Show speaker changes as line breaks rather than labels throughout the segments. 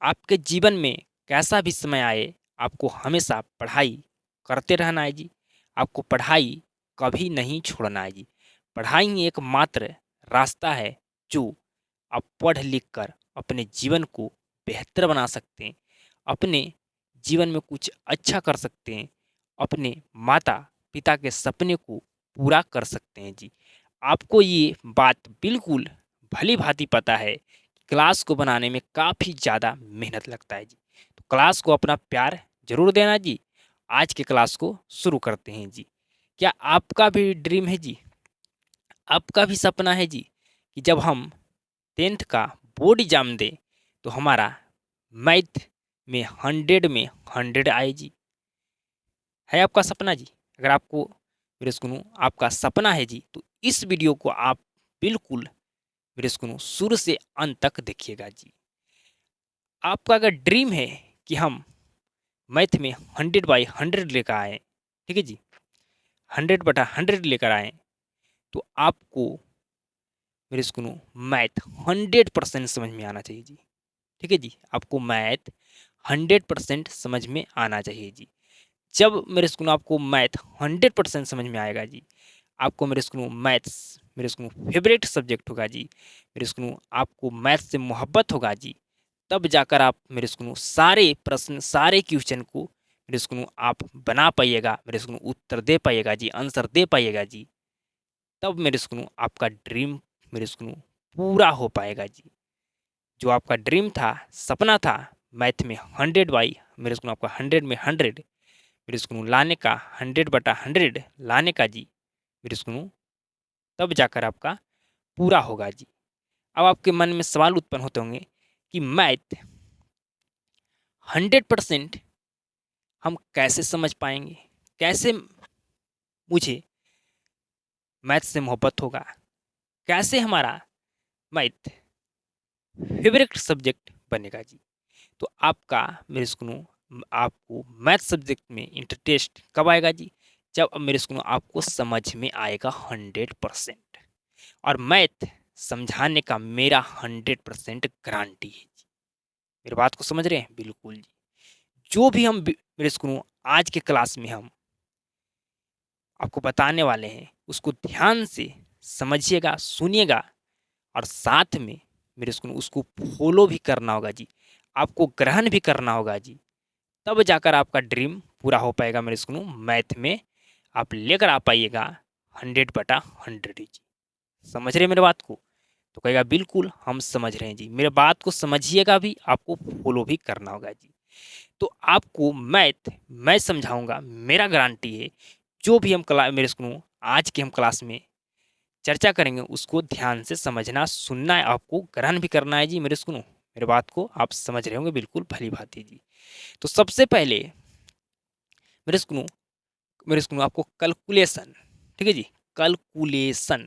आपके जीवन में कैसा भी समय आए, आपको हमेशा पढ़ाई करते रहना है जी। आपको पढ़ाई कभी नहीं छोड़ना है जी। पढ़ाई ही एकमात्र रास्ता है जो आप पढ़ लिख कर अपने जीवन को बेहतर बना सकते हैं, अपने जीवन में कुछ अच्छा कर सकते हैं, अपने माता पिता के सपने को पूरा कर सकते हैं जी। आपको ये बात बिल्कुल भली भांति पता है कि क्लास को बनाने में काफ़ी ज़्यादा मेहनत लगता है जी। तो क्लास को अपना प्यार जरूर देना जी। आज के क्लास को शुरू करते हैं जी। क्या आपका भी ड्रीम है जी, आपका भी सपना है जी कि जब हम 10th का बोर्ड एग्जाम दें तो हमारा मैथ में 100 में 100 आए जी? है आपका सपना जी? अगर आपको मेरे सुनो आपका सपना है जी, तो इस वीडियो को आप बिल्कुल मेरे सुनो शुरू से अंत तक देखिएगा जी। आपका अगर ड्रीम है कि हम मैथ में 100/100 लेकर आए, ठीक है जी, 100/100 लेकर आए, तो आपको मेरे सुनो मैथ 100% समझ में आना चाहिए जी। ठीक है जी, आपको मैथ 100% समझ में आना चाहिए जी। जब मेरे स्कूल आपको मैथ 100% समझ में आएगा जी, आपको मेरे स्कूल मैथ्स मेरे स्कूल फेवरेट सब्जेक्ट होगा जी, मेरे स्कूल आपको मैथ से मोहब्बत होगा जी, तब जाकर आप मेरे स्कूल सारे प्रश्न सारे क्वेश्चन को मेरे स्कूल आप बना पाइएगा, मेरे स्कूल उत्तर दे पाइएगा जी, आंसर दे पाइएगा जी। तब मेरे स्कूल आपका ड्रीम मेरे स्कूल पूरा हो पाएगा जी। जो आपका ड्रीम था, सपना था, मैथ में 100 मेरे स्कूल आपका 100 में 100 मेरे स्कूल लाने का, 100/100 लाने का जी, मेरे स्कूल तब जाकर आपका पूरा होगा जी। अब आपके मन में सवाल उत्पन्न होते होंगे कि मैथ 100% हम कैसे समझ पाएंगे, कैसे मुझे मैथ से मोहब्बत होगा, कैसे हमारा मैथ फेवरेट सब्जेक्ट बनेगा जी। तो आपका मेरे स्कूल आपको मैथ सब्जेक्ट में इंटरेस्ट कब आएगा जी? जब मेरे स्कूल आपको समझ में आएगा 100%। और मैथ समझाने का मेरा 100% गारंटी है जी। मेरी बात को समझ रहे हैं? बिल्कुल जी। जो भी हम मेरे स्कूल आज के क्लास में हम आपको बताने वाले हैं, उसको ध्यान से समझिएगा, सुनिएगा, और साथ में मेरे स्कूल उसको फॉलो भी करना होगा जी, आपको ग्रहण भी करना होगा जी। तब जाकर आपका ड्रीम पूरा हो पाएगा मेरे स्कूल मैथ में आप लेकर आ पाइएगा 100/100 जी। समझ रहे हैं मेरे बात को? तो कहेगा बिल्कुल हम समझ रहे हैं जी, मेरे बात को समझिएगा भी, आपको फॉलो भी करना होगा जी। तो आपको मैथ मैं समझाऊंगा, मेरा गारंटी है। जो भी हम क्लास मेरे स्कूल आज के हम क्लास में चर्चा करेंगे उसको ध्यान से समझना, सुनना है, आपको ग्रहण भी करना है जी। मेरे सुनो मेरे बात को आप समझ रहे होंगे बिल्कुल भली भांति जी। तो सबसे पहले मेरे सुनो आपको कैलकुलेशन, ठीक है जी, कैलकुलेशन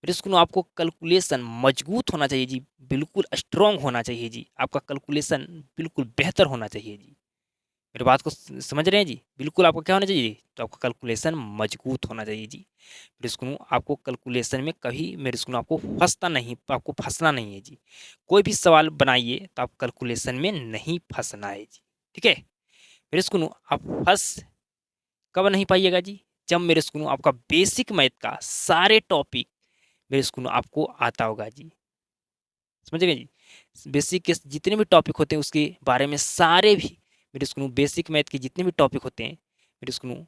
मेरे सुनो आपको कैलकुलेशन मजबूत होना चाहिए जी, बिल्कुल स्ट्रांग होना चाहिए जी। आपका कैलकुलेशन बिल्कुल बेहतर होना चाहिए जी। मेरी बात को समझ रहे हैं जी? बिल्कुल आपको क्या होना चाहिए जी? तो आपका कैलकुलेशन मजबूत होना चाहिए जी। मेरे स्कूल आपको कैलकुलेशन में कभी मेरे स्कूल आपको फंसना नहीं है जी। कोई भी सवाल बनाइए तो आप कैलकुलेशन में नहीं फंसना है जी। ठीक है? मेरे स्कूल आप फंस कब नहीं पाइएगा जी? जब मेरे स्कूल आपका बेसिक मैथ का सारे टॉपिक मेरे स्कूल आपको आता होगा जी। समझ गए जी? बेसिक के जितने भी टॉपिक होते हैं उसके बारे में सारे भी मेरे स्कूल बेसिक मैथ के जितने भी टॉपिक होते हैं मेरे स्कूल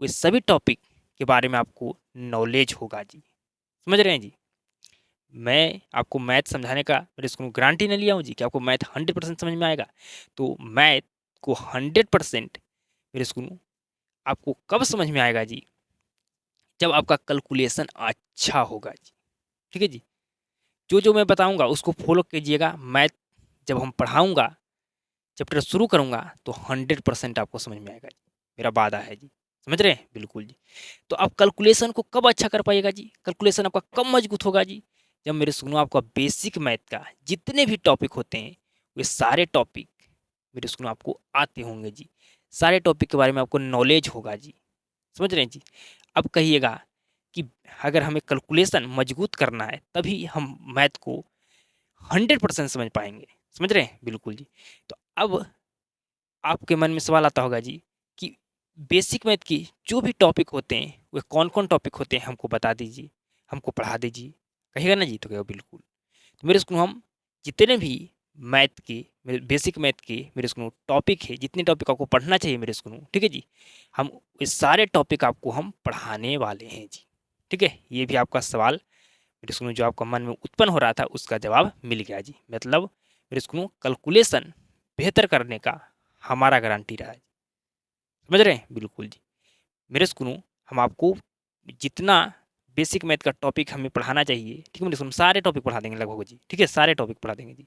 वे सभी टॉपिक के बारे में आपको नॉलेज होगा जी। समझ रहे हैं जी? मैं आपको मैथ समझाने का मेरे स्कूल गारंटी नहीं लिया हूँ जी कि आपको मैथ 100% समझ में आएगा। तो मैथ को 100% मेरे स्कूल आपको कब समझ में आएगा जी? जब आपका कैलकुलेशन अच्छा होगा जी। ठीक है जी? जो जो मैं बताऊंगा उसको फॉलो कीजिएगा। मैथ जब हम पढ़ाऊंगा, चैप्टर शुरू करूंगा तो 100% आपको समझ में आएगा जी। मेरा वादा है जी। समझ रहे हैं? बिल्कुल जी। तो आप कैलकुलेशन को कब अच्छा कर पाइएगा जी? कैलकुलेशन आपका कब मजबूत होगा जी? जब मेरे सुनो आपका बेसिक मैथ का जितने भी टॉपिक होते हैं वे सारे टॉपिक मेरे सुनो आपको आते होंगे जी। सारे टॉपिक के बारे में आपको नॉलेज होगा जी। समझ रहे हैं जी? अब कहिएगा कि अगर हमें कैलकुलेशन मजबूत करना है तभी हम मैथ को 100% समझ पाएंगे। समझ रहे हैं? बिल्कुल जी। तो अब आपके मन में सवाल आता होगा जी कि बेसिक मैथ की जो भी टॉपिक होते हैं, वे कौन-कौन टॉपिक होते हैं हमको बता दीजिए, हमको पढ़ा दीजिए। कहिएगा ना जी? तो कहिएगा बिल्कुल। तो मेरे स्कूल में हम जितने भी मैथ के मेरे बेसिक मैथ के मेरे स्कूल में टॉपिक है, जितने टॉपिक आपको पढ़ना चाहिए मेरे स्कूल में, ठीक है जी? हम ये सारे टॉपिक आपको हम पढ़ाने वाले हैं जी। ठीक है? ये भी आपका सवाल मेरे स्कूल में जो आपका मन में उत्पन्न हो रहा था, उसका जवाब मिल गया जी। मतलब मेरे स्कूल में कैलकुलेशन बेहतर करने का हमारा गारंटी रहा है। समझ रहे हैं? बिल्कुल जी। मेरे स्कूल में हम आपको जितना बेसिक मैथ का टॉपिक हमें पढ़ाना चाहिए, ठीक है? मेरे स्कूल में सारे टॉपिक पढ़ा देंगे लगभग जी। ठीक है? सारे टॉपिक पढ़ा देंगे जी।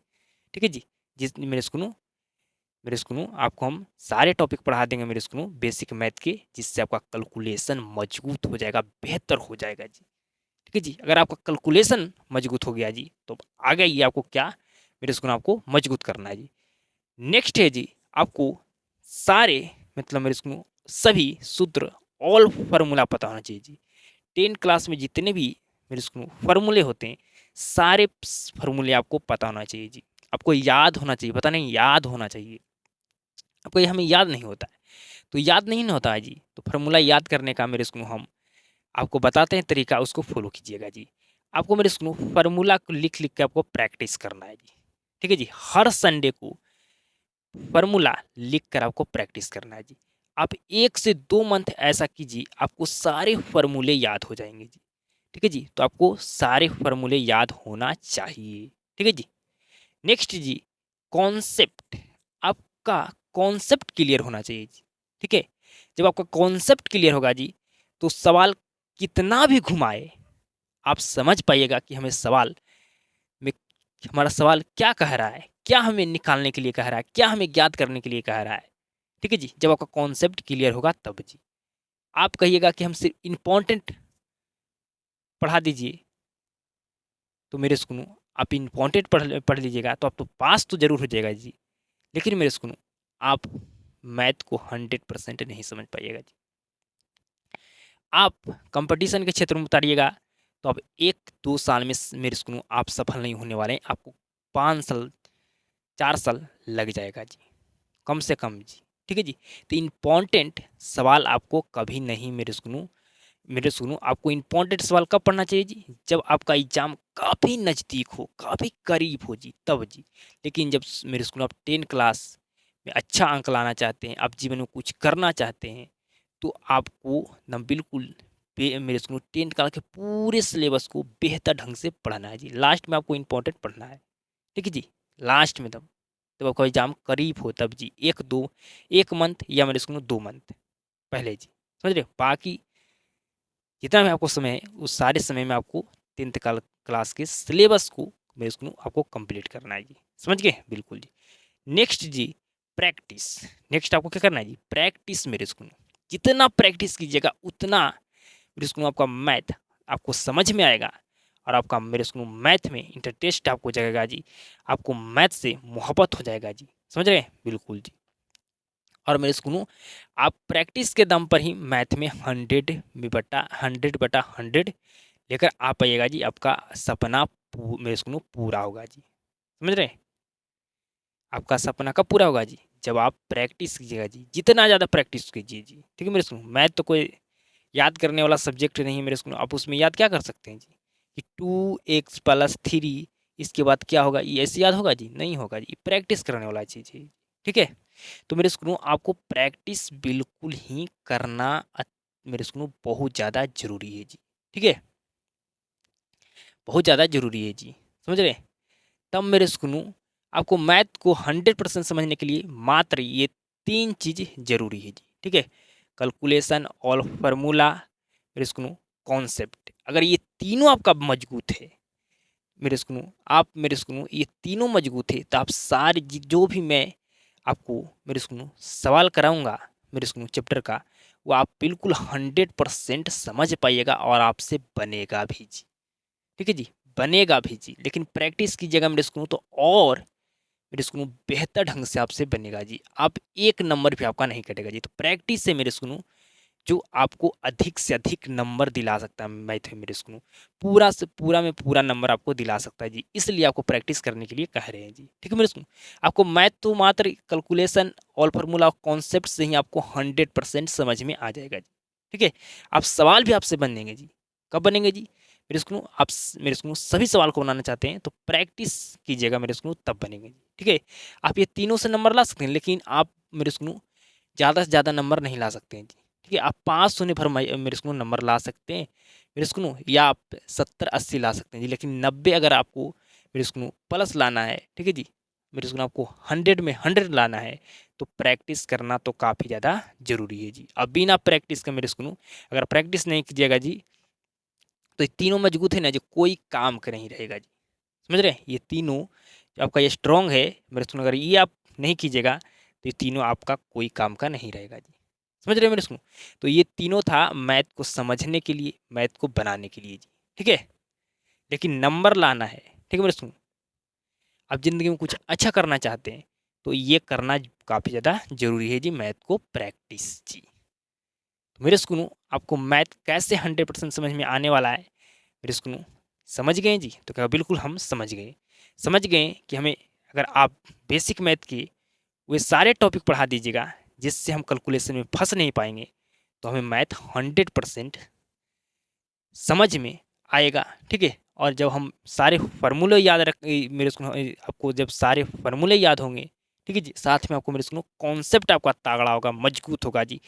ठीक है जी? जिस मेरे स्कूल में आपको हम सारे टॉपिक पढ़ा देंगे मेरे स्कूल में बेसिक मैथ के, जिससे आपका कैलकुलेशन मजबूत हो जाएगा, बेहतर हो जाएगा जी। ठीक है जी? अगर आपका कैलकुलेशन मजबूत हो गया जी, तो आगे ये आपको क्या मेरे स्कूल में आपको मजबूत करना है जी। नेक्स्ट है जी, आपको सारे मतलब मेरे स्कूल में सभी सूत्र ऑल फार्मूला पता होना चाहिए जी। 10 क्लास में जितने भी मेरे स्कूल में फार्मूले होते हैं, सारे फार्मूले आपको पता होना चाहिए जी। आपको याद होना चाहिए, पता नहीं याद होना चाहिए। आपको ये हमें याद नहीं होता है, तो याद नहीं ना होता है जी, तो फार्मूला याद करने का मेरे स्कूल में हम आपको बताते हैं तरीका, उसको फॉलो कीजिएगा जी। आपको मेरे स्कूल में फार्मूला को लिख लिख के आपको प्रैक्टिस करना है जी। ठीक है जी? हर संडे को फार्मूला लिख कर आपको प्रैक्टिस करना है जी। आप 1 से 2 मंथ ऐसा कीजिए, आपको सारे फार्मूले याद हो जाएंगे जी। ठीक है जी? तो आपको सारे फार्मूले याद होना चाहिए। ठीक है जी? नेक्स्ट जी, कॉन्सेप्ट, आपका कॉन्सेप्ट क्लियर होना चाहिए जी। ठीक है? जब आपका कॉन्सेप्ट क्लियर होगा जी, तो सवाल कितना भी घुमाए, आप समझ पाइएगा कि हमें सवाल में हमारा सवाल क्या कह रहा है, क्या हमें निकालने के लिए कह रहा है, क्या हमें ज्ञात करने के लिए कह रहा है। ठीक है जी? जब आपका कॉन्सेप्ट क्लियर होगा तब जी। आप कहिएगा कि हम सिर्फ इम्पोर्टेंट पढ़ा दीजिए, तो मेरे सुनो, आप इम्पोर्टेंट पढ़ लीजिएगा तो आप तो पास तो ज़रूर हो जाएगा जी। लेकिन मेरे सुनो, आप मैथ को 100% नहीं समझ पाइएगा जी। आप कंपटीशन के क्षेत्र में उतारिएगा, तो आप 1-2 साल में मेरे सुनो आप सफल नहीं होने वाले हैं। आपको 5 साल 4 साल लग जाएगा जी, कम से कम जी। ठीक है जी? तो इम्पोर्टेंट सवाल आपको कभी नहीं मेरे सुनो आपको इम्पोर्टेंट सवाल कब पढ़ना चाहिए जी? जब आपका एग्जाम काफ़ी नज़दीक हो, काफ़ी करीब हो जी, तब जी। लेकिन जब मेरे स्कूल आप 10 क्लास में अच्छा अंक लाना चाहते हैं, आप जीवन में कुछ करना चाहते हैं, तो आपको ना बिल्कुल मेरे स्कूल 10 क्लास के पूरे सिलेबस को बेहतर ढंग से पढ़ना है जी। लास्ट में आपको इम्पोर्टेंट पढ़ना है। ठीक है जी? लास्ट में जब आपका एग्जाम करीब हो तब जी, 1 मंथ या मेरे स्कूल में 2 मंथ पहले जी। समझ रहे हो? बाकी जितना भी आपको समय है, उस सारे समय में आपको 10th क्लास के सिलेबस को मेरे स्कूल में आपको कंप्लीट करना है जी। समझ गए? बिल्कुल जी। नेक्स्ट जी, प्रैक्टिस। नेक्स्ट आपको क्या करना है जी? प्रैक्टिस मेरे स्कूल में। जितना प्रैक्टिस कीजिएगा उतना मेरे स्कूल में आपका मैथ आपको समझ में आएगा, और आपका मेरे स्कूल में मैथ में इंटरेस्ट आपको जगेगा जी। आपको मैथ से मोहब्बत हो जाएगा जी। समझ रहे हैं? बिल्कुल जी। और मेरे सुनो, आप प्रैक्टिस के दम पर ही मैथ में 100/100 लेकर आ पाइएगा जी। आपका सपना मेरे सुनो पूरा होगा जी। समझ रहे हैं? आपका सपना कब पूरा होगा जी? जब आप प्रैक्टिस कीजिएगा जी, जितना ज़्यादा प्रैक्टिस कीजिए जी। ठीक है मेरे सुनो, मैथ तो कोई याद करने वाला सब्जेक्ट नहीं है मेरे सुनो। आप उसमें याद क्या कर सकते हैं जी कि 2x+3 इसके बाद क्या होगा, ये ऐसे याद होगा जी? नहीं होगा जी। प्रैक्टिस करने वाला चीज़ है। ठीक है? तो मेरे स्कूलों आपको प्रैक्टिस बिल्कुल ही करना मेरे स्कूलों बहुत ज़्यादा ज़रूरी है जी। ठीक है? बहुत ज़्यादा ज़रूरी है जी। समझ रहे हैं? तब मेरे स्कूलों आपको मैथ को 100% समझने के लिए मात्र ये 3 चीज़ ज़रूरी है जी। ठीक है? कैलकुलेशन और फार्मूला, मेरे स्कूलों कॉन्सेप्ट। अगर ये तीनों आपका मजबूत है मेरे स्कूलों ये तीनों मजबूत है, तो आप सारे जो भी मैं आपको मेरे स्कूलों सवाल कराऊंगा मेरे स्कूलों चैप्टर का, वो आप बिल्कुल 100% समझ पाइएगा और आपसे बनेगा भी जी। ठीक है जी? बनेगा भी जी। लेकिन प्रैक्टिस कीजिएगा मेरे स्कूलों, तो और मेरे स्कूलों बेहतर ढंग से आपसे बनेगा जी। आप 1 नंबर भी आपका नहीं कटेगा जी। तो प्रैक्टिस से मेरे स्कूलों जो आपको अधिक से अधिक नंबर दिला सकता है मैथ में मेरे स्कूल, पूरा से पूरा में पूरा नंबर आपको दिला सकता है जी। इसलिए आपको प्रैक्टिस करने के लिए कह रहे हैं जी। ठीक है मेरे स्कूल, आपको मैथ तो मात्र कैलकुलेशन और फार्मूला कॉन्सेप्ट से ही आपको 100% समझ में आ जाएगा जी। ठीक है, आप सवाल भी आपसे बनेंगे जी। कब बनेंगे जी मेरे स्कूल? आप मेरे स्कूल सभी सवाल को बनाना चाहते हैं तो प्रैक्टिस कीजिएगा मेरे स्कूल, तब बनेंगे जी। ठीक है, आप ये तीनों से नंबर ला सकते हैं, लेकिन आप मेरे स्कूल ज़्यादा से ज़्यादा नंबर नहीं ला सकते हैं जी। ठीक है, आप 5 होने पर मेरे स्कूल नंबर ला सकते हैं मेरे स्कूल, या आप 70-80 ला सकते हैं जी। लेकिन 90 अगर आपको मेरे स्कूल प्लस लाना है, ठीक है जी, मेरे स्कूल आपको 100 में 100 लाना है, तो प्रैक्टिस करना तो काफ़ी ज़्यादा ज़रूरी है जी। अब बिना प्रैक्टिस के मेरे स्कूल, अगर प्रैक्टिस नहीं कीजिएगा जी, तो ये तीनों मजबूत है ना जी, कोई काम का नहीं रहेगा जी। समझ रहे हैं? ये तीनों जो आपका ये स्ट्रॉन्ग है मेरे स्कूल, अगर ये आप नहीं कीजिएगा तो ये तीनों आपका कोई काम का नहीं रहेगा जी। समझ रहे हैं मेरे स्कूल? तो ये तीनों था मैथ को समझने के लिए, मैथ को बनाने के लिए जी। ठीक है, लेकिन नंबर लाना है, ठीक है मेरे स्कूल, आप ज़िंदगी में कुछ अच्छा करना चाहते हैं तो ये करना काफ़ी ज़्यादा ज़रूरी है जी, मैथ को प्रैक्टिस जी। तो मेरे स्कूल आपको मैथ कैसे 100% समझ में आने वाला है मेरे स्कूल, समझ गए जी? तो क्या बिल्कुल हम समझ गए कि हमें, अगर आप बेसिक मैथ के वे सारे टॉपिक पढ़ा दीजिएगा जिससे हम कैलकुलेशन में फंस नहीं पाएंगे, तो हमें मैथ 100% समझ में आएगा। ठीक है, और जब हम सारे फार्मूले याद रख मेरे स्कूल, आपको जब सारे फार्मूले याद होंगे, ठीक है जी, साथ में आपको मेरे स्कूल कॉन्सेप्ट आपका तगड़ा होगा, मजबूत होगा जी,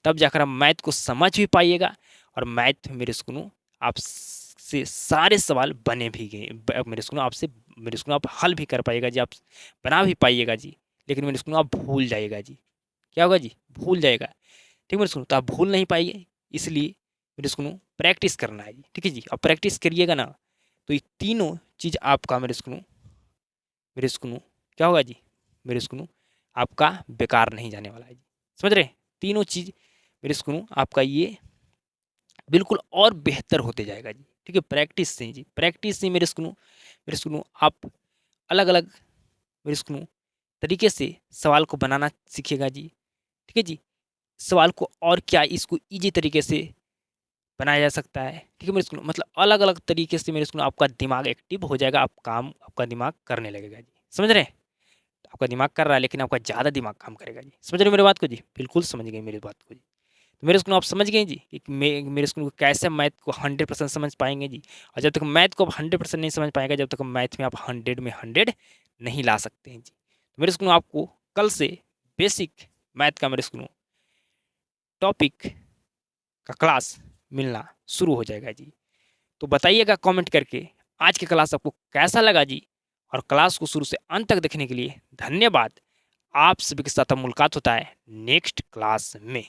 तब जाकर आप मैथ को समझ भी पाइएगा। और मैथ मेरे स्कूल आप से सारे सवाल बने भी गए मेरे स्कूल, आपसे मेरे स्कूल आप हल भी कर पाइएगा जी, आप बना भी पाइएगा जी। लेकिन मेरे स्कूल आप भूल जाइएगा जी, क्या होगा जी? भूल जाएगा। ठीक है मेरे स्कूल, तो आप भूल नहीं पाइए, इसलिए मेरे स्कूल प्रैक्टिस करना है जी। ठीक है जी, अब प्रैक्टिस करिएगा ना, तो ये तीनों चीज़ आपका मेरे स्कूल क्या होगा जी? मेरे स्कूल आपका बेकार नहीं जाने वाला है जी। समझ रहे हैं? तीनों चीज़ मेरे स्कूल आपका ये बिल्कुल और बेहतर होते जाएगा जी। ठीक है, प्रैक्टिस से जी, प्रैक्टिस से मेरे स्कूल आप अलग-अलग मेरे स्कूल तरीके से सवाल को बनाना सीखिएगा जी। ठीक है जी, सवाल को और क्या इसको ईज़ी तरीके से बनाया जा सकता है। ठीक है मेरे स्कूल, मतलब अलग-अलग तरीके से मेरे स्कूल आपका दिमाग एक्टिव हो जाएगा, आप काम आपका दिमाग करने लगेगा जी। समझ रहे हैं? आपका दिमाग कर रहा है लेकिन आपका ज़्यादा दिमाग काम करेगा जी। समझ रहे हो मेरी बात को जी? बिल्कुल समझ गए मेरी बात को जी। तो मेरे स्कूल आप समझ गए जी कि मेरे स्कूल को कैसे मैथ को 100% समझ पाएँगे जी। और जब तक मैथ को आप 100% नहीं समझ पाएँगे, जब तक मैथ में आप 100 में 100 नहीं ला सकते हैं जी। तो मेरे स्कूल आपको कल से बेसिक मैथ का मेरे स्कूल टॉपिक का क्लास मिलना शुरू हो जाएगा जी। तो बताइएगा कमेंट करके आज की क्लास आपको कैसा लगा जी। और क्लास को शुरू से अंत तक देखने के लिए धन्यवाद। आप सभी के साथ अब मुलाकात होता है नेक्स्ट क्लास में।